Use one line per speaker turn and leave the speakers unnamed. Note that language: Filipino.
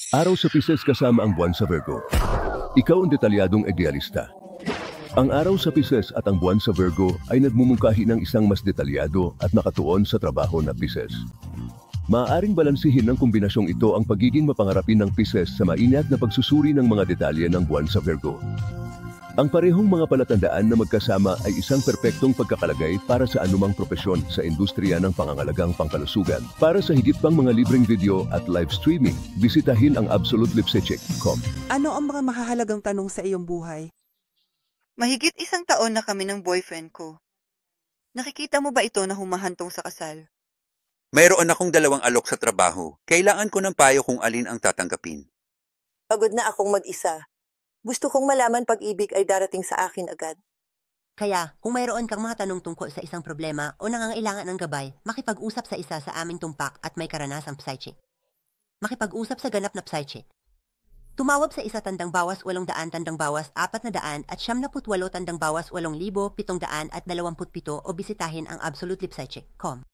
Araw sa Pisces kasama ang buwan sa Virgo. Ikaw ang detalyadong idealista. Ang araw sa Pisces at ang buwan sa Virgo ay nagmumungkahi ng isang mas detalyado at nakatuon sa trabaho na Pisces. Maaaring balansihin ng kombinasyong ito ang pagiging mapangarapin ng Pisces sa maingat na pagsusuri ng mga detalye ng buwan sa Virgo. Ang parehong mga palatandaan na magkasama ay isang perpektong pagkakalagay para sa anumang propesyon sa industriya ng pangangalagang pangkalusugan. Para sa higit pang mga libreng video at live streaming, bisitahin ang absolutelipsechek.com.
Ano ang mga mahahalagang tanong sa iyong buhay?
Mahigit 1 taon na kami ng boyfriend ko. Nakikita mo ba ito na humahantong sa kasal?
Mayroon akong 2 alok sa trabaho. Kailangan ko ng payo kung alin ang tatanggapin.
Pagod na akong mag-isa. Gusto kong malaman pag-ibig ay darating sa akin agad.
Kaya, kung mayroon kang mga tanong tungkol sa isang problema o nangangailangan ng gabay, makipag-usap sa isa sa aming tumpak at may karanasang psychic. Makipag-usap sa ganap na psychic. Tumawag sa isa tandang bawas 800 tandang bawas 400 at 78 tandang bawas 8,727 o bisitahin ang absolutelipsechek.com.